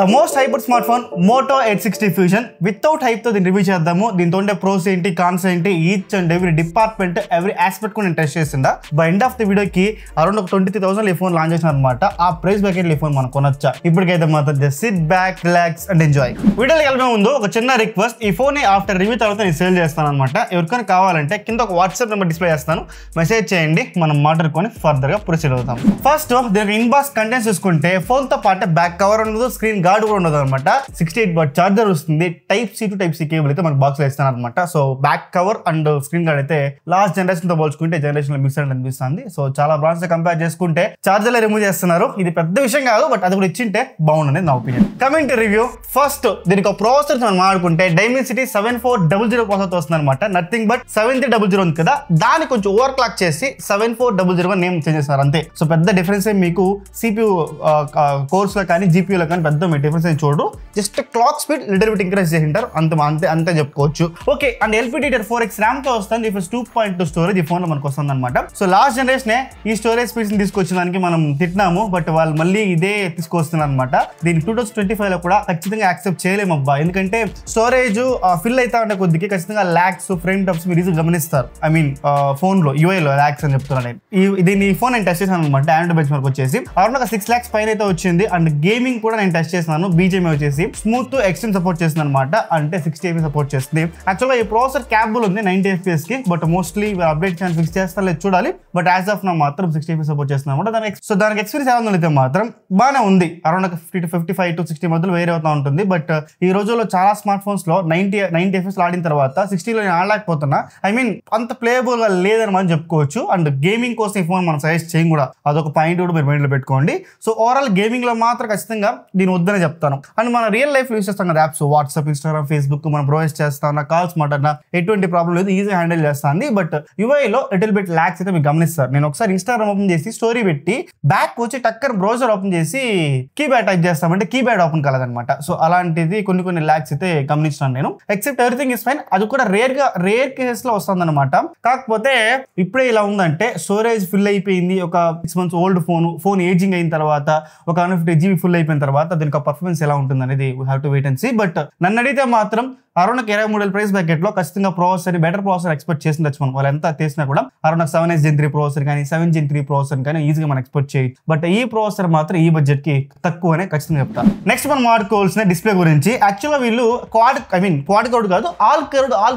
The most hyper smart phone Moto 860 fusion without hype తో దీన్ని review చేద్దాము. దీంతో ఉండే ప్రోస్ ఏంటి, కాన్స్ ఏంటి, each and every department every aspect కూడా నేను టెస్ట్ చేసిందా. బై ఎండ్ ఆఫ్ ది వీడియోకి అరౌండ్ 23,000 ఈ ఫోన్ లాంచ్ చేసిన అనమాట. ఆ ప్రైస్ బ్యాకెట్ ఈ ఫోన్ మనం కొనొచ్చా? ఇప్పటికైతే మాత్రం just SIT back, relax and enjoy. వీడియోకి వెళ్ళే ముందు ఒక చిన్న రిక్వెస్ట్, ఈ ఫోన్ ఆఫ్టర్ రివ్యూ తర్వాత నేను సేల్ చేస్తాను అనమాట. ఎవరికైనా కావాలంటే కింద ఒక వాట్సాప్ నెంబర్ డిస్ప్లే చేస్తాను, మెసేజ్ చేయండి, మనం మాట్లాడుకొని ఫర్దర్ గా ప్రొసీడ్ అవుతాం. ఫస్ట్ దీనికి ఇన్బాక్స్ కంటెంట్స్ చూసుకుంటే ఫోన్ తో పాటు బ్యాక్ కవర్ ఉండదు, స్క్రీన్ గార్డ్ కూడా ఉండదు అనమాట. 68 వాట్ చార్జర్ వస్తుంది. Type C to type C cable అయితే మనకు బాక్స్ లో ఇస్తాను అనమాట. So back cover and screen guard అయితే లాస్ట్ జనరేషన్ తో పోల్చుకుంటే జనరేషన్ లో మిక్స్ అని అనిపిస్తుంది. సో చాలా బ్రాండ్స్ కంపేర్ చేసుకుంటే చార్జర్ రిమూవ్ చేస్తున్నారు. ఇది పెద్ద విషయం కాదు, బట్ అది కూడా ఇచ్చింటే బాగుండేది నా opinion. Coming to review, first దీనికి ఒక ప్రాసెసర్ మనం మాట్లాడుకుంటే డైమెన్సిటీ 7400 ప్రాసెసర్ వస్తుంది అనమాట. నథింగ్ బట్ 7300 ఉంది కదా, దాన్ని కొంచెం ఓవర్ క్లాక్ చేసి 7400 నేమ్ చేంజ్ చేస్తారు అంతే. సో పెద్ద డిఫరెన్స్ మీకు CPU కోర్స్ లో కానీ GPU లో కానీ పెద్ద డిఫరెన్స్ ఏం చూడరు. Just clock speed little bit increase చేసింటారు, అంతే చెప్పుకోవచ్చు. ఓకే, అండ్ LPDDR4X RAM తో వస్తుంది. ఇప్పుడు 2.2 స్టోరేజ్ ఈ ఫోన్ లో మనకు వస్తుంది అనమాట. సో లాస్ట్ జనరేషన్ ఈ స్టోరేజ్ స్పీడ్స్ తీసుకొచ్చిన దానికి మనం తిట్టినాము, బట్ వాళ్ళు మళ్ళీ ఇదే తీసుకొస్తున్నారు అనమాట. దీన్ని 2025 లో కూడా ఖచ్చితంగా యాక్సెప్ట్ చేయలేము అబ్బా, ఎందుకంటే స్టోరేజ్ ఫిల్ అవుతా ఉండే కొద్దికి ఖచ్చితంగా ల్యాక్స్ ఫ్రేమ్ టాప్స్ మీరు ఈజీ గమనిస్తారు. ఐ మీన్ ఫోన్ లో UI లో ల్యాక్స్ అని చెప్తున్నాను నేను. దీన్ని ఈ ఫోన్ నేను టెస్ట్ చేశాను అనమాట. ఆండ్రాయిడ్ బెంచ్ మార్క్ వచ్చేసి అరౌండ్ ఒక 6 lakhs పైన అయితే వచ్చింది. అండ్ గేమింగ్ కూడా నేను టెస్ట్ చేస్తున్నాను. BGMI వచ్చేసి స్మూత్ ఎక్స్ట్రీమ్ సపోర్ట్ చేస్తుంది అనమాట, అంటే 60 FPS సపోర్ట్ చేస్తుంది. యాక్చువల్గా ఈ ప్రాసెసర్ క్యాబుల్ ఉంది 90 FPS కి, but mostly update chance fix చేస్తారు లేదు చూడాలి. బట్ యాజ్ ఆఫ్ నా మాత్రం 60 FPS సపోర్ట్ చేస్తుంది అనమాట. దానికి ఎక్స్పీరియన్స్ ఎలా ఉందైతే మాత్రం బాగానే ఉంది. అరౌండ్ 50 to 55 to 60 మధ్యలో వేరే అవుతా ఉంటుంది. బట్ ఈ రోజుల్లో చాలా స్మార్ట్ ఫోన్స్ లో 90 FPS ఆడిన తర్వాత 60లో నేను ఆడలేకపోతున్నా. ఐ మీన్ అంత ప్లేయబుల్ గా లేదని మనం చెప్పుకోవచ్చు. అండ్ గేమింగ్ కోసం ఈ ఫోన్ మనం సజెస్ట్ చేయం కూడా, అదొక పాయింట్ కూడా మీరు మైండ్ లో పెట్టుకోండి. సో ఓవరాల్ గేమింగ్ లో మాత్రం ఖచ్చితంగా దీని వద్దనే చెప్తాను. అండ్ మన రియల్ లైఫ్ యూస్ చేస్తాం కదా యాప్స్, వాట్సాప్, ఇన్స్టాగ్రామ్, ఫేస్బుక్ మనం బ్రౌజ్ చేస్తాను, కాల్స్ మాట్లాడినా ఎటువంటి ప్రాబ్లం లేదు, ఈజీ హ్యాండిల్ చేస్తాను. బట్ UI లో లిటిల్ బిట్ ల్యాక్స్ అయితే మీరు గమనిస్తారు. నేను ఒకసారి ఇన్స్టాగ్రామ్ ఓపెన్ చేసి స్టోరీ పెట్టి బ్యాక్ వచ్చి టక్కర్ బ్రౌజర్ ఓపెన్ చేసి కీప్యాడ్ టైప్ చేస్తామంటే కీప్యాడ్ ఓపెన్ కాలేదన్నమాట. సో అలాంటిది కొన్ని ల్యాక్స్ అయితే గమనించాను నేను. ఎక్సెప్ట్ ఎవ్రీథింగ్ ఇస్ ఫైన్, అది కూడా రేర్ కేసెస్ లో వస్తుంది అనమాట. కాకపోతే ఇప్పుడే ఇలా ఉందంటే స్టోరేజ్ ఫుల్ అయిపోయింది. ఒక 6 months ఓల్డ్ ఫోన్ ఏజింగ్ అయిన తర్వాత ఒక 150 GB ఫుల్ అయిపోయిన తర్వాత దీనికి పర్ఫార్మెన్స్ ఎలా ఉంటుంది అనేది we have to wait and see. But నన్ను అడిగితే మాత్రం అరౌండ్ 23,000 ప్రైస్ బ్యాకెట్ లో ఖచ్చితంగా ప్రాసెసర్, బెటర్ ప్రాసెసర్ ఎక్స్పెక్ట్ చేసి మనం వాళ్ళు ఎంత చేసినా కూడా అరౌండ్ 7S Gen 3 ప్రాసెసర్ కానీ 7 Gen 3 ప్రాసెసర్ కానీ ఈజీగా మనం ఎక్స్పెక్ట్ చేయొచ్చు. బట్ ఈ ప్రాసెసర్ మాత్రం ఈ బడ్జెట్ కి తక్కువనే ఖచ్చితంగా చెప్తాను. నెక్స్ట్ మనం వాడుకోవాల్సిన డిస్ప్లే గురించి. యాక్చువల్గా వీళ్ళు క్వాడ్ కౌడ్ కాదు, ఆల్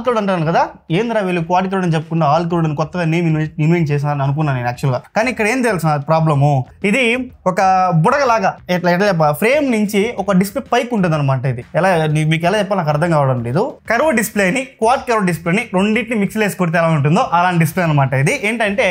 కౌడ్ అంటారు కదా. ఏంద్రా వీళ్ళు క్వాడ్ కౌడ్ అని చెప్పుకున్న ఆల్ కౌడ్ అని కొత్తగా నేమ్ ఇన్వెంట్ చేశారని అనుకున్నాను నేను యాక్చువల్గా. కానీ ఇక్కడ ఏం తెలుసు ప్రాబ్లము, ఇది ఒక బుడగలాగా ఎట్లా ఫ్రేమ్ నుంచి ఒక డిస్ప్లే పైకి ఉంటుంది అనమాట. ఇది ఎలా మీకు ఎలా చెప్పాలి నాకు అర్థం కావడం లేదు. కర్వ్ డిస్ప్లేని, క్వాడ్ కర్వ్ డిస్ప్లేని రెండింటిని మిక్స్ చేసి కొడితే ఎలా ఉంటుందో అలాంటి డిస్ప్లే అనమాట. ఇది ఏంటంటే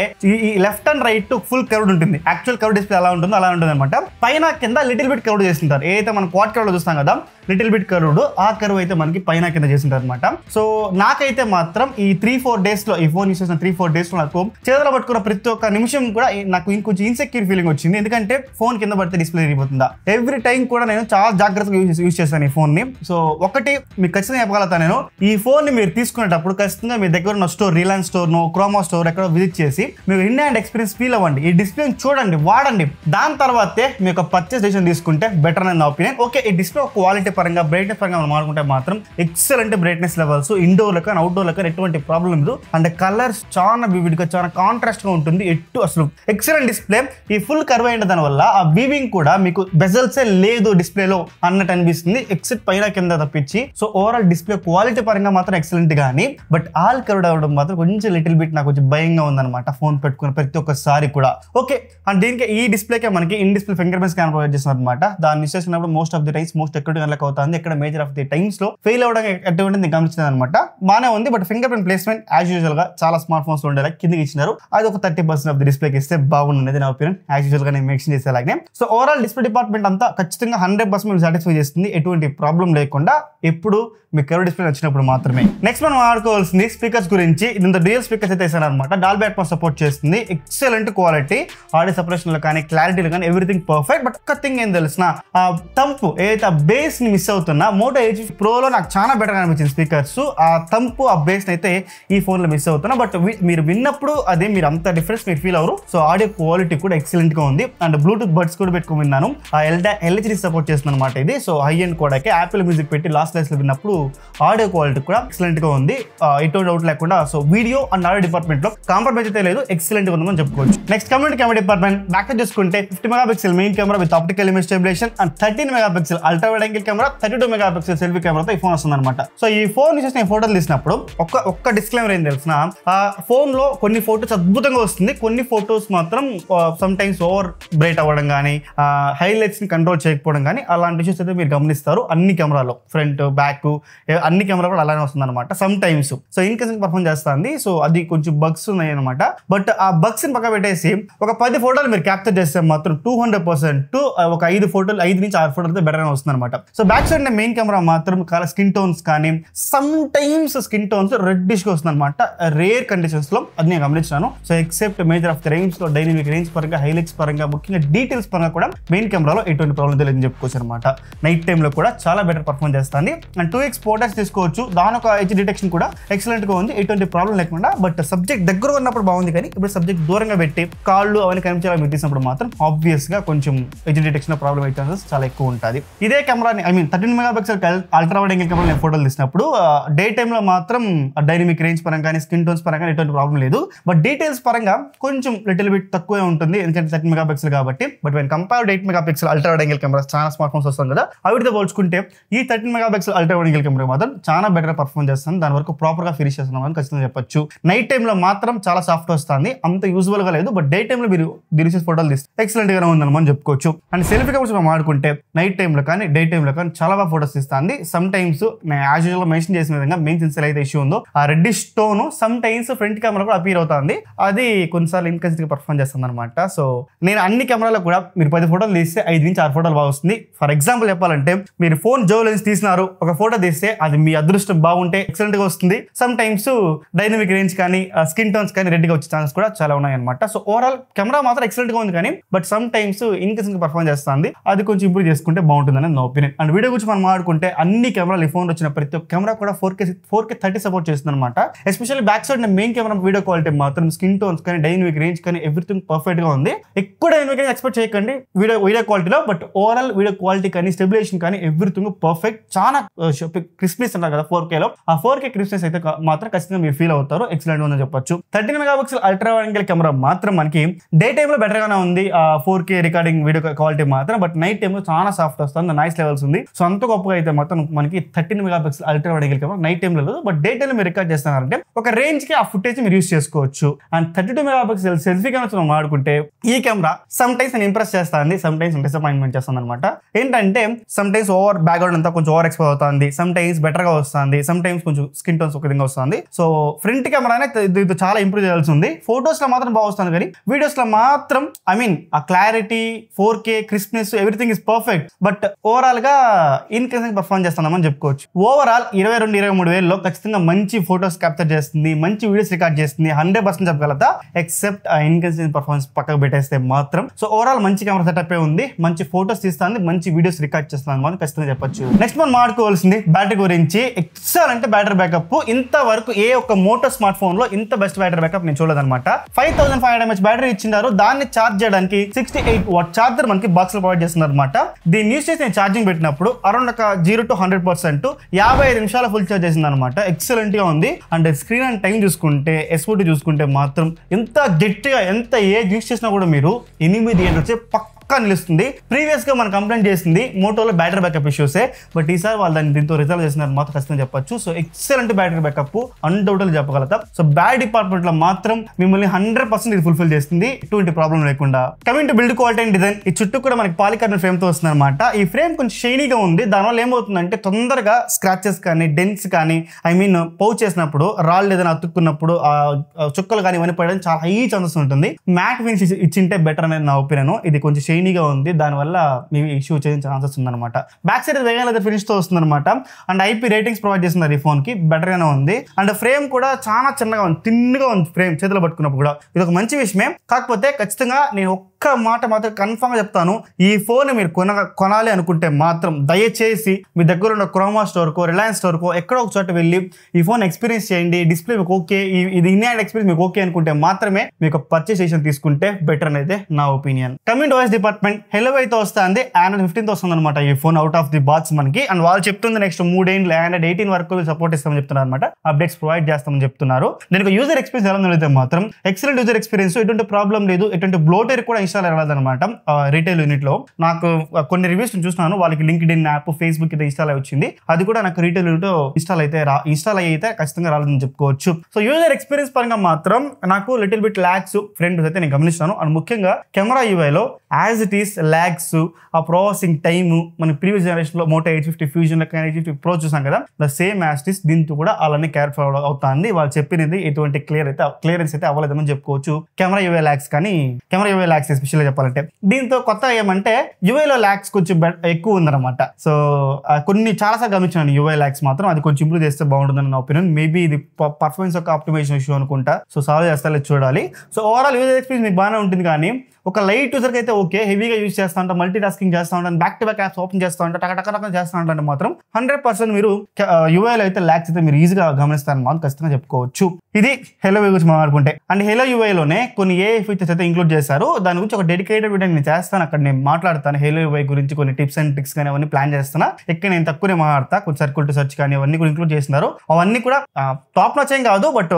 ఈ left and right full curved ఉంటుంది. యాక్చువల్ కర్వ్ డిస్ప్లే ఎలా ఉంటుందో అలా ఉంటుంది అనమాట. పైన కింద లిటిల్ బిట్ కర్వ్డ్ చేస్తుంటారు. ఏదైతే మనం క్వాడ్ కర్వ్ లో చూస్తాం కదా లిటిల్ బిట్ కర్వ్డ్, ఆ కర్వ్ అయితే మనకి పైన కింద చేస్తుంటారు అనమాట. సో నాకైతే మాత్రం ఈ 3-4 days లో, ఈ ఫోన్ యూస్ చేసిన 3-4 days లో నాకు చేతులు పట్టుకున్న ప్రతి ఒక్క నిమిషం కూడా నాకు ఇంకొంచెం ఇన్సెక్యూర్ ఫీలింగ్ వచ్చింది. ఎందుకంటే ఫోన్ కింద పడితే డిస్ప్లే ఇరిగిపోతుందా. ఎవ్రీ టైం కూడా నేను చాలా జాగ్రత్తగా యూస్ చేస్తాను ఈ ఫోన్ ని. సో ఒకటి మీకు ఖచ్చితంగా చెప్పగలుగుతాను, నేను ఈ ఫోన్ ని మీరు తీసుకునేటప్పుడు ఖచ్చితంగా మీ దగ్గర ఉన్న స్టోర్, రిలయన్స్ స్టోర్ నో, క్రోమా స్టోర్ ఎక్కడో విజిట్ చేసి మీరు ఇన్ హ్యాండ్ ఎక్స్పీరియన్స్ ఫీల్ అవ్వండి. ఈ డిస్ప్లే చూడండి, వాడండి. దాని తర్వాతే మీ యొక్క పర్చేస్ డెసిషన్ తీసుకుంటే బెటర్ అని నా ఒపీనియన్. ఓకే, ఈ డిస్ప్లే క్వాలిటీ పరంగా, బ్రైట్నెస్ పరంగా మనం మాట్లాడుకుంటే మాత్రం ఎక్సలెంట్ బ్రైట్నెస్ లెవెల్స్, ఇండోర్ లో కానీ అవుట్డోర్ లో కానీ ఎటువంటి ప్రాబ్లం లేదు. అండ్ కలర్స్ చాలా వివిడ్ గా, చాలా కాంట్రాస్ట్ గా ఉంటుంది. అసలు ఎక్సలెంట్ డిస్ప్లే. ఈ ఫుల్ కర్వ్ అయిన దాని వల్ల ఆ వీవింగ్ కూడా మీకు బెజల్సే లేదు డిస్ప్లేలో అన్నట్టు అనిపిస్తుంది, ఎక్సెప్ట్ పైన కింద తప్పించి. సో ఓవరాల్ డిస్ప్లే క్వాలిటీ పరంగా మాత్రం ఎక్సలెంట్ గానీ, బట్ ఆల్ కర్వ్డ్ అవ్వడం మాత్రం కొంచెం లిటిల్ బిట్ నాకు కొంచెం భయంగా ఉందన్నమాట ఫోన్ పెట్టుకున్న ప్రతి ఒక్కసారి కూడా. ఓకే, అండ్ దీనికి ఈ డిస్ప్లేకే మనకి in display finger print scanner provide చేస్తున్నారు అనమాట. దాన్ని యూస్ చేసినప్పుడు most of the times most accurate connect అవుతుంది. ఎక్కడ మేజర్ ఆఫ్ ది టైమ్స్ లో ఫెయిల్ అవ్వడం ఎటువంటి గమనించింది అనమాట. బాగానే ఉంది, but finger print placement as usual గా చాలా స్మార్ట్ ఫోన్స్ లో ఉండేలా కిందకి ఇచ్చినారు. అది ఒక 30% ఆఫ్ ది డిస్ప్లేకి ఇస్తే బాగుండేది నా ఒపీనియన్. యాజ్ యూజువల్ గా నేను మెన్షన్ చేసేలాగే. సో ఓవరాల్ డిస్ప్లే డిపార్ట్మెంట్ అంతా ఖచ్చితంగా 100% సాటిస్ఫై చేస్తుంది. ఎటువంటి ప్రాబ్లం లేకుండా ఎప్పుడు మీ మీకు కర్వ్ డిస్ప్లే వచ్చినప్పుడు మాత్రమే. నెక్స్ట్ మనం ఆడుకోవాల్సింది స్పీకర్స్ గురించి. ఇంత డ్యూయల్ స్పీకర్స్ అయితే ఇస్తాను అనమాట. డాల్బీ అట్మాస్ సపోర్ట్ చేస్తుంది. ఎక్సలెంట్ క్వాలిటీ, ఆడియో సెపరేషన్ లో కానీ క్లారిటీలో కానీ ఎవ్రీథింగ్ పర్ఫెక్ట్. బట్ ఒక్క థింగ్ ఏం తెలిసిన, ఆ తంపు ఏదైతే ఆ బేస్ ని మిస్ అవుతున్నా మోటో H50 ప్రోలో నాకు చాలా బెటర్ అనిపించింది స్పీకర్స్. ఆ తంపు ఆ బేస్ అయితే ఈ ఫోన్ లో మిస్ అవుతున్నా. బట్ మీరు విన్నప్పుడు అదే మీరు అంత డిఫరెన్స్ మీరు feel hour. So audio quality కూడా ఎక్సలెంట్ గా ఉంది. అండ్ బ్లూటూత్ బడ్స్ కూడా పెట్టుకుని విన్నాను. ఆ LHD సపోర్ట్ చేస్తుంది అనమాట ఇది. సో హై ఎండ్ కూడా యాపిల్ మ్యూజిక్ పెట్టి లాస్ట్ లెస్ లో విన్నప్పుడు ఆడియో క్వాలిటీ కూడా ఎక్సలెంట్ గా ఉంది. ఎటువంటి డౌట్ లేకుండా. So video and audio department లో కాంప్రమైజ్ అయితే లేదు, ఎక్సలెంట్ గా ఉందని చెప్పుకోవచ్చు. Next community camera department back చూసుకుంటే 50 megapixel main camera with optical image stabilisation and 13 megapixel ultra wide angle camera, 32 megapixel selfie కెమెరాతో ఈ ఫోన్ వస్తుంది అనమాట. సో ఈ ఫోన్ నుంచి నేను ఫోటోలు తీసినప్పుడు ఒక్క డిస్క్లైమర్ ఏం తెలిసిన, ఆ ఫోన్ లో కొన్ని ఫోటోస్ అద్భుతంగా వస్తుంది, కొన్ని ఫోటోస్ మాత్రం సమ్ టైమ్స్ ఓవర్ బ్రైట్ అవ్వడం కానీ హైలైట్స్ ని కంట్రోల్ చేయకపోవడం కానీ అలాంటి ఇష్యూస్ అయితే మీరు గమనిస్తారు. అన్ని కెమెరాలో ఫ్రంట్ బ్యాక్ అన్ని కెమెరా కూడా అలానే వస్తుంది అనమాట some times. So in case perform చేస్తుంది. సో అది కొంచెం బగ్స్ ఉన్నాయి అనమాట. బట్ ఆ బగ్స్ ని పక్క పెట్టేసి ఒక 10 ఫోటోలు మీరు క్యాప్చర్ చేస్తే మాత్రం 200% ఒక 5 నుంచి 6 ఫోటోలు అయితే బెటర్ గా వస్తుంది అనమాట. So back side main camera మాత్రం స్కిన్ టోన్స్ కానీ some times skin tones reddish గా వస్తుంది అనమాట. రేర్ కండిషన్స్ లో అది నేను గమనించాను. So except major of the range లో డైనమిక్ రేంజ్ పరంగా హైలైట్స్ పరంగా ముఖ్యంగా డీటెయిల్స్ పరంగా కూడా మెయిన్ కెమెరాలో ఎటువంటి ప్రాబ్లం తెలియదని చెప్పుకోవచ్చు అనమాట. నైట్ టైమ్ లో కూడా చాలా బెటర్ పర్ఫార్మ్ చేస్తుంది. అండ్ 2x ఫోటోస్ తీసుకోవచ్చు. దాని ఒక హెచ్ డిటెక్షన్ కూడా ఎక్సలెంట్ గా ఉంది, ఎటువంటి ప్రాబ్లం లేకుండా. బట్ సబ్జెక్ట్ దగ్గర ఉన్నప్పుడు బాగుంది, కానీ ఇప్పుడు సబ్జెక్ట్ దూరంగా పెట్టి కాళ్ళు అవన్నీ కనిపించేలా మీరు తీసినప్పుడు మాత్రం ఆబ్వియస్ గా కొంచెం హెచ్ డిటెక్షన్ ప్రాబ్లం అయ్యే ఛాన్సెస్ చాలా ఎక్కువ ఉంటుంది. ఇదే కెమెరాని 13 megapixel ultra wide angle camera ఫోటోలు తీసినప్పుడు డే టైమ్ లో మాత్రం డైనమిక్ రేంజ్ పరంగా కానీ స్కిన్ టోన్స్ పరంగా ఎటువంటి ప్రాబ్లం లేదు. బట్ డీటెయిల్స్ పరంగా కొంచెం లిటిల్ బిట్ తక్కువే ఉంటుంది, ఎందుకంటే 13 మెగాపిక్సెల్ కాబట్టి. But when compared 8 megapixel ultra wide angle camera చాలా స్మార్ట్ ఫోన్స్ వస్తుంది కదా, అవిటితో పోల్చుకుంటే ఈ 13 megapixel ultra wide angle camera మాత్రం చాలా బెటర్ పర్ఫార్మ్ చేస్తుంది. దాని వరకు ప్రాపర్ గా ఫినిష్ చేస్తున్నామని ఖచ్చితంగా చెప్పొచ్చు. నైట్ టైమ్ లో మాత్రం చాలా సాఫ్ట్ వస్తుంది, అంత యూజువల్ గా లేదు. బట్ డే టైమ్ లో మీరు డిలీషియస్ ఫోటోలు తీస్తే ఎక్సలెంట్ గానే ఉందని మనం చెప్పుకోవచ్చు. అండ్ సెల్ఫీ కెమెరాస్ మనం ఆడుకుంటే నైట్ టైమ్ లో కానీ డే టైమ్ లో కానీ చాలా బాగా ఫోటోస్ తీస్తుంది. సమ్ టైమ్స్ నేను యాజ్ యూజువల్ మెన్షన్ చేసిన విధంగా మెయిన్ సెన్సర్ అయితే ఇష్యూ ఉందో ఆ reddish tone some times front camera కూడా అపీర్ అవుతుంది. అది కొన్నిసార్లు ఇన్కన్సిస్టెంట్ గా పర్ఫార్మ్ చేస్తుంది అనమాట. సో నేను అన్ని కెమెరాలో కూడా మీరు 10 ఫోటోలు తీస్తే 5 నుంచి 6 ఫోటోలు బాగా వస్తుంది. ఫర్ ఎగ్జాంపుల్ చెప్పాలంటే మీరు ఫోన్ జో లెన్స్ తీసినారు, ఒక ఫోటో తీస్తే అది మీ అదృష్టం బాగుంటే ఎక్సలెంట్ గా వస్తుంది. సమ్ టైమ్స్ డైనమిక్ రేంజ్ కానీ స్కిన్ టోన్స్ కానీ రెడ్ గా వచ్చే ఛాన్సెస్ కూడా చాలా ఉన్నాయి అనమాట. సో ఓవరాల్ కెమెరా మాత్రం ఎక్సలెంట్ గా ఉంది, కానీ బట్ సమ్ టైమ్స్ ఇన్కన్సిస్టెంట్ గా పర్ఫార్మ్ చేస్తుంది. అది కొంచెం ఇంప్రూవ్ చేసుకుంటే బాగుంటుందని నా ఒపీనియన్. అండ్ వీడియో గురించి మనం ఆడుకుంటే అన్ని కెమెరాలు ఈ ఫోన్ వచ్చిన ప్రతి ఒక్క కెమెరా కూడా 4K 30 సపోర్ట్ చేస్తుంది అనమాట. Especially back side main camera video quality మాత్రం స్కిన్ టోన్స్ కానీ డైనమిక్ రేంజ్ కానీ ఎవ్రీథింగ్ పర్ఫెక్ట్ గా ఉంది. ఎక్కువ డైనమిక్ ఎక్స్పెక్ట్ చేయకండి వీడియో క్వాలిటీలో. బట్ ఓవరాల్ వీడియో క్వాలిటీ కానీ స్టెబిలైజేషన్ కానీ ఎవ్రీథింగ్ పర్ఫెక్ట్. చాలా క్రిస్ప్నెస్ అంటారు కదా 4K లో, ఆ 4K క్రిస్ప్నెస్ అయితే మాత్రం ఖచ్చితంగా మీరు ఫీల్ అవుతారు. ఎక్సలెంట్ ఉందని చెప్పొచ్చు. 13 megapixel ultra wide angle camera మాత్రం మనకి డే టైమ్ లో బెటర్ గానే ఉంది, 4K రికార్డింగ్ వీడియో క్వాలిటీ మాత్రం. బట్ నైట్ టైమ్ లో చాలా సాఫ్ట్ వస్తుంది, నాయిస్ లెవెల్స్ ఉంది. సో అంత గొప్పగా అయితే మాత్రం మనకి 13 megapixel ultra wide angle camera night time లో లేదు. బట్ డే టైమ్ లో మీరు రికార్డ్ చేస్తున్నారంటే ఒక రేంజ్ కి ఆ ఫుటేజ్ మీరు యూస్ చేసుకోవచ్చు. అండ్ 32 మెగాపిక్సెల్ సెల్ఫీ కెమెరా వాడుకుంటే ఈ కెమెరా సమ్ టైమ్స్ నేను ఇంప్రెస్ చేస్తాను, సమ్ టైమ్స్ డిసప్పాయింట్మెంట్ చేస్తుంది అనమాట. ఏంటంటే సమ్ టైమ్స్ ఓవర్ బ్యాక్గ్రౌండ్ అంతా కొంచెం ఓవర్ ఎక్స్పోజ్ అవుతుంది, సమ్ టైమ్స్ బెటర్ గా వస్తుంది, సమ్ టైమ్స్ కొంచెం స్కిన్ టోన్స్ ఒక విధంగా వస్తుంది. సో ఫ్రంట్ కెమెరా ఇది చాలా ఇంప్రూవ్ చేయాల్సి ఉంది. ఫోటోస్ లో మాత్రం బాగా వస్తుంది, కానీ వీడియోస్ లో మాత్రం ఆ clarity 4K crispness everything is perfect. But overall గా ఇన్కన్సిస్టెంట్ పర్ఫార్మ్ చేస్తున్నామని చెప్పుకోవచ్చు. ఓవరాల్ 22-23 వేలలో ఖచ్చితంగా మంచి ఫోటోస్ క్యాప్చర్ చేస్తుంది, మంచి వీడియోస్ రికార్డ్ చేస్తుంది, 100% చెప్పగలతా. ఎక్సెప్ట్ ఆ ఇన్కన్సిస్టెంట్ పర్ఫార్మెన్స్ పక్కకు పెట్టేస్తే మాత్రం. సో ఓవరాల్ మంచి కెమెరా సెటప్ ఉంది, మంచి ఫోటోస్ తీస్తుంది, మంచి వీడియోస్ రికార్డ్ చేస్తుంది మనం ఖచ్చితంగా చెప్పొచ్చు. నెక్స్ట్ మనం మాట్లాడుకోవాల్సింది బ్యాటరీ గురించి. Excellent battery backup. ఇంతవరకు ఏ ఒక్క మోటో స్మార్ట్ ఫోన్ లో ఇంత బెస్ట్ బ్యాటరీ బ్యాకప్ నేను చూడదన్నమాట. 5500 mAh బ్యాటరీ ఇచ్చినారు. దాన్ని ఛార్జ్ చేయడానికి 68 వాట్ ఛార్జర్ మనకి బాక్స్ లో ప్రొవైడ్ చేస్తున్నారు అనమాట. దీన్ని యూస్ చేసి నేను ఛార్జింగ్ పెట్టినప్పుడు అరౌండ్ ఒక 0 to 100% 55 నిమిషాల ఫుల్ ఛార్జ్ చేసింది అనమాట. ఎక్సలెంట్ గా ఉంది. అండ్ స్క్రీన్ అండ్ టైం చూసుకుంటే SOT చూసుకుంటే మాత్రం ఎంత గట్టిగా ఎంత ఏజ్ యూస్ చేసినా కూడా మీరు 8 గంటలు వచ్చే నిలుస్తుంది. ప్రీవియస్ గా మనం కంప్లైంట్ చేసింది మోటోలో బ్యాటరీ బ్యాకప్ ఇష్యూసే. బట్ ఈసారి వాళ్ళు దాన్ని దీంతో రిజల్వ్ చేసినారు మాత్రం ఖచ్చితంగా చెప్పొచ్చు. So excellent battery backup undoubted చెప్పగలుగుతాం. సో బ్యాటరీ డిపార్ట్మెంట్ లో మాత్రం మిమ్మల్ని 100% ఇది ఫుల్ఫిల్ చేస్తుంది, ఎటువంటి ప్రాబ్లం లేకుండా. Coming to build quality and design, ఈ చుట్టూ కూడా మనకి పాలికార్బన్ ఫ్రేమ్ తో వస్తుంది అనమాట. ఈ ఫ్రేమ్ కొంచెం షైనీగా ఉంది. దానివల్ల ఏమవుతుందంటే తొందరగా స్క్రాచెస్ కానీ డెన్స్ కానీ పౌచ్ చేసినప్పుడు రాళ్ళు ఏదైనా అతుక్కున్నప్పుడు చుక్కలు కానీ ఇవన్నీ పడడానికి చాలా హై ఛాన్సెస్ ఉంటుంది. మ్యాట్ ఫినిష్ ఇచ్చింటే బెటర్ అనేది నా ఒపీనియన్. ఇది కొంచెం షైనీగా ఉంది, దానివల్ల మీ ఇష్యూ వచ్చే ఛాన్సెస్ ఉందన్నమాట. బ్యాక్ సైడ్ వేగంగా లేదా ఫినిష్ తో వస్తుందన్నమాట. అండ్ ఐపీ రేటింగ్స్ ప్రొవైడ్ చేస్తున్నారు ఈ ఫోన్ కి, బెటర్ గానే ఉంది. అండ్ ఫ్రేమ్ కూడా చాలా చిన్నగా ఉంది, తిన్నుగా ఉంది ఫ్రేమ్, చేతిలో పట్టుకున్నప్పుడు కూడా ఇది ఒక మంచి విషయమే. కాకపోతే ఖచ్చితంగా నేను ఒక్క మాట మాత్రం కన్ఫర్మ్ గా చెప్తాను, ఈ ఫోన్ మీరు కొనాలి అనుకుంటే మాత్రం దయచేసి మీ దగ్గర ఉన్న క్రోమా స్టోర్ కో, రిలయన్స్ స్టోర్ కో ఎక్కడో ఒక చోట వెళ్ళి ఈ ఫోన్ ఎక్స్పీరియన్స్ చేయండి. డిస్ప్లే మీకు ఓకే, ఇది ఇన్ హ్యాండ్ ఎక్స్పీరియన్స్ మీకు ఓకే అనుకుంటే మాత్రమే మీకు పర్చేస్ చేసి తీసుకుంటే బెటర్ అనేది నా ఒపీనియన్. కమింగ్ ఓఎస్ డిపార్ట్మెంట్, హెలోవై తో వస్తుంది, Android 15 తో వస్తుంది అనమాట ఈ phone out of the box మనకి. అండ్ వాళ్ళు చెప్తుంది నెక్స్ట్ 3 ఏళ్ళు Android 18 వరకు సపోర్ట్ ఇస్తామని చెప్తున్నారు అనమాట, అప్డేట్స్ ప్రొవైడ్ చేస్తామని చెప్తున్నారు. దీనికి యూజర్ ఎక్స్పీరియన్స్ ఎలా ఉందైతే మాత్రం ఎక్సలెంట్ యూజర్ ఎక్స్పీరియన్స్, ఎటువంటి ప్రాబ్లం లేదు, ఎటువంటి బ్లోటేర్ కూడా ఇన్స్టాల్ అవ్వలేదన్నమాట రీటైల్ యూనిట్ లో. నాకు కొన్ని రివ్యూస్ చూస్తున్నాను, వాళ్ళకి లింక్డ్ ఇన్ యాప్, ఫేస్బుక్ అయితే ఇన్స్టాల్ అయి వచ్చింది, అది కూడా నాకు రీటైల్ యూనిట్ ఇన్స్టాల్ అయితే ఖచ్చితంగా రాలేదని చెప్పుకోవచ్చు. సో యూజర్ ఎక్స్పీరియన్స్ పరంగా మాత్రం నాకు లిటిల్ బిట్ లాగ్స్ ఫ్రంట్ అయితే నేను గమనిస్తాను. అండ్ ముఖ్యంగా కెమెరా యూఐలో యాజ్ ఇట్ ఈస్ లాగ్స్, ఆ ప్రాసెసింగ్ టైమ్ మన ప్రీవియస్ జనరేషన్ లో మోటో 850 ఫ్యూజన్ లో 850 ప్రో చూసాం కదా, the same as it is దీంతో కూడా అలానే కేర్ఫుల్ అవుతుంది. వాళ్ళు చెప్పినది ఎటువంటి క్లియరెన్స్ అయితే అవ్వలేదని చెప్పుకోవచ్చు. కెమెరా యూఐ లాగ్స్ ఎస్పెషల్గా చెప్పాలంటే. దీంతో కొత్త ఏమంటే యూఐలో లాగ్స్ కొంచెం ఎక్కువ ఉందన్నమాట. సో కొన్ని చాలాసార్లు గమనించాను యూఐ లాగ్స్ మాత్రం, అది కొంచెం ఇంప్రూవ్ చేస్తే బాగుంటుందని నా ఒపీనియన్. మేబీ ఇది పర్ఫార్మెన్స్ యొక్క ఆప్టిమైజేషన్ ఇష్యూ అనుకుంటా. సో సాల్వ్ చేస్తా చూడాలి. సో ఓవరాల్ యూజర్ ఎక్స్పీరియన్స్ మీకు బాగానే ఉంటుంది, కానీ ఒక లైట్ యూజర్కి అయితే ఓకే, హెవీగా యూజ్ చేస్తా ఉంటాం, మల్టీ టాస్కింగ్ చేస్తూ ఉంటాను, back to back apps open చేస్తూ ఉంటాను, టక చేస్తూ ఉంటాను మాత్రం 100% మీరు యూఐలో అయితే లాగ్స్ అయితే మీరు ఈజీగా గమనిస్తారని మాత్రం ఖచ్చితంగా చెప్పుకోవచ్చు. ఇది హెలో యూఐ గురించి మాట్లాడుకుంటే. అండ్ హెలో యూఐలోనే కొన్ని ఏ ఫీచర్స్ అయితే ఇంక్లూడ్ చేశారు, దాని గురించి ఒక డెడికేటెడ్ వీడియో నేను చేస్తాను, అక్కడ నేను మాట్లాడతాను. హెలో యూఐ గురించి కొన్ని టిప్స్ అండ్ ట్రిక్స్ కానీ అవన్నీ ప్లాన్ చేస్తున్నా. ఇక్కడ నేను తక్కువనే మాట్లాడతా, కొంచెం సర్కిల్ టు సర్చ్ కానీ అవన్నీ కూడా ఇంక్లూడ్ చేస్తున్నారు. అవన్నీ కూడా టాప్ నాచ్ ఏం కాదు, బట్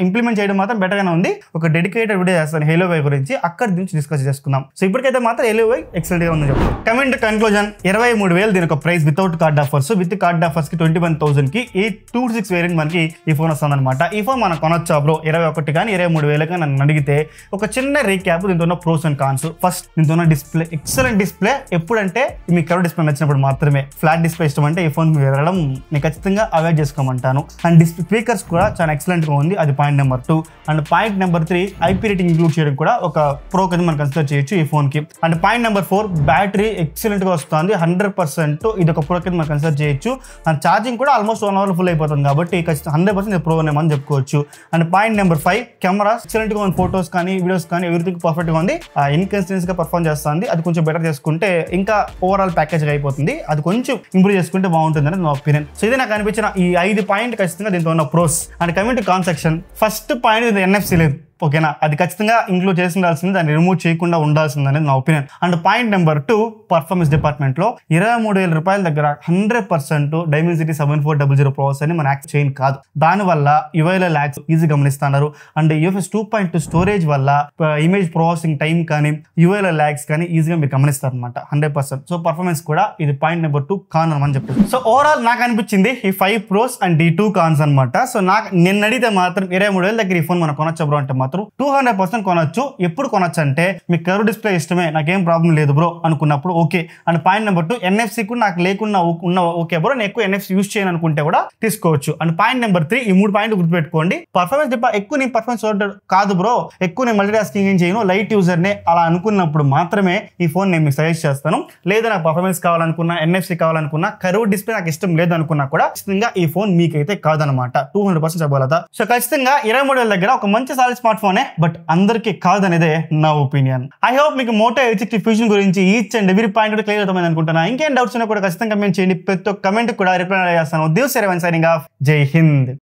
ఇంప్లిమెంట్ చేయడం మాత్రం బెటర్ గానే ఉంది. ఒక డెడికేటెడ్ వీడియో చేస్తాను హెలో యూఐ గురించి, అక్కడ నుంచి డిస్కస్ చేసుకుందాం. సో ఇప్పటికైతే మాత్రం హెలో యూఐ ఎక్సలెంట్ గా ఉందని చెప్పారు. కమింగ్ టు కన్క్లూజన్, 23,000 దీని ఒక price without card offers. With card offers కి 21,000 కి 826 వేరియంట్ మనకి ఈ ఫోన్ వస్తుంది అనమాట. ఈ ఫోన్ మనం కొనొచ్చా బ్రో 21 కానీ 23,000 కానీ నన్ను అడిగితే ఒక చిన్న రీక్యాప్, దీంతో ఉన్న ప్రోస్ అండ్ కాన్స్. ఫస్ట్ దీంతో ఉన్న డిస్ప్లే, ఎక్సలెంట్ డిస్ప్లే. ఎప్పుడంటే మీకు కర్వ్ డిస్ప్లే నచ్చినప్పుడు మాత్రమే. ఫ్లాట్ డిస్ప్లే ఇష్టం అంటే ఈ ఫోన్ వెళ్ళడం నేను ఖచ్చితంగా అవాయిడ్ చేసుకోమంటాను. అండ్ స్పీకర్స్ కూడా చాలా ఎక్సలెంట్ గా ఉంది, అది point number 2. And point number 3, IP rating include చేయడం కూడా ఒక ప్రో కింద మనం కన్సిడర్ చేయొచ్చు ఈ ఫోన్ కి. And point number 4, battery excellent గా వస్తుంది, 100% ఇది ఒక ప్రో కింద మనం కన్సిడర్ చేయొచ్చు. అండ్ ఛార్జింగ్ కూడా ఆల్మోస్ట్ 1 అవర్ ఫుల్ అయిపోతుంది కాబట్టి 100% ప్రో అని చెప్పుకోవచ్చు. And point number 5, camera excellent గా ఉంది, ఫోటోస్ కానీ వీడియోస్ కానీ ఎవ్రీథింగ్ పర్ఫెక్ట్ గా ఉంది. ఇన్కన్సిస్టెన్స్ గా పర్ఫార్మ్ చేస్తుంది, అది కొంచెం బెటర్ చేసుకుంటే ఇంకా ఓవరాల్ ప్యాకేజ్ అయిపోతుంది, అది కొంచెం ఇంప్రూవ్ చేసుకుంటే బాగుంటుంది అని నా ఒపీనియన్. సో ఇది నాకు అనిపించిన ఈ 5 పాయింట్ ఖచ్చితంగా దీంతో ఉన్న pros. And coming to con section, first point ఇది NFC లేదు, ఓకేనా, అది ఖచ్చితంగా ఇంక్లూడ్ చేసి ఉండాల్సింది, దాన్ని రిమూవ్ చేయకుండా ఉండాల్సింది అనేది నా opinion. And point number 2, performance department లో 23,000 రూపాయల దగ్గర 100% Dimensity 7400 ప్రాసెసర్ అని మన యాక్ట్ చేయని కాదు, దానివల్ల యూఐలో లాగ్స్ ఈజీ గమనిస్తున్నారు. అండ్ UFS 2.2 స్టోరేజ్ వల్ల ఇమేజ్ ప్రాసెసింగ్ టైం కానీ యూఐలో లాగ్స్ కానీ ఈజీగా మీరు గమనిస్తారు అనమాట 100%. సో పర్ఫార్మెన్స్ కూడా ఇది పాయింట్ నెంబర్ 2 కాన్ అని చెప్పారు. సో ఓవరాల్ నాకు అనిపించింది ఈ 5 ప్రోస్ అండ్ ఈ 2 కాన్స్ అనమాట. సో నాకు నిన్న అడిగితే మాత్రం 23,000 దగ్గర ఈ ఫోన్ మనం కొనొచ్చా బ్రో అంటే మాత్రం 200% కొనొచ్చు. ఎప్పుడు కొనొచ్చు అంటే మీకు కర్వ్ డిస్ప్లే ఇష్టమే, నాకేం ప్రాబ్లం లేదు బ్రో అనుకున్నప్పుడు okay. And point number 2, NFC కూడా నాకు లేకున్నా ఓకే బ్రో, నేను ఎక్కువ NFC యూస్ చేయను అనుకుంటే కూడా తీసుకోవచ్చు. అండ్ పాయింట్ నెంబర్ 3, ఈ 3 పాయింట్లు గుర్తుపెట్టుకోండి. పర్ఫార్మెన్స్ ఎక్కువ నేను పర్ఫార్మెన్స్ కాదు బ్రో, ఎక్కువ నేను మల్టీ టాస్కింగ్ ఏం చేయను, లైట్ యూజర్నే అలా అనుకున్నప్పుడు మాత్రమే ఈ ఫోన్ నేను మీకు సజెస్ట్ చేస్తాను. లేదా నాకు పర్ఫార్మెన్స్ కావాలనుకున్నా, NFC కావాలనుకున్నా, కర్వ్ డిస్ప్లే నాకు ఇష్టం లేదు అనుకున్నా కూడా ఖచ్చితంగా ఈ ఫోన్ మీకైతే కాదనమాట, 200% చెప్పగలదా. సో ఖచ్చితంగా 23,000 దగ్గర ఒక మంచి సాలిడ్ స్మార్ట్ ఫోనే, బట్ అందరికీ కాదనేదే నా ఒపీనియన్. ఐ హోప్ మీకు మోటో 860 ఫ్యూజన్ గురించి ఈచ్ అండ్ ఎవ్రీ పాయింట్ కూడా క్లియర్ అవుతుంది అనుకుంటున్నా. ఇంకేం డౌట్స్ ఉన్నా కూడా ఖచ్చితంగా కమెంట్ చేయండి, ప్రతి ఒక్క కమెంట్ కూడా రిప్లై చేస్తాను. దివ్ సైనింగ్ ఆఫ్, జై హింద్.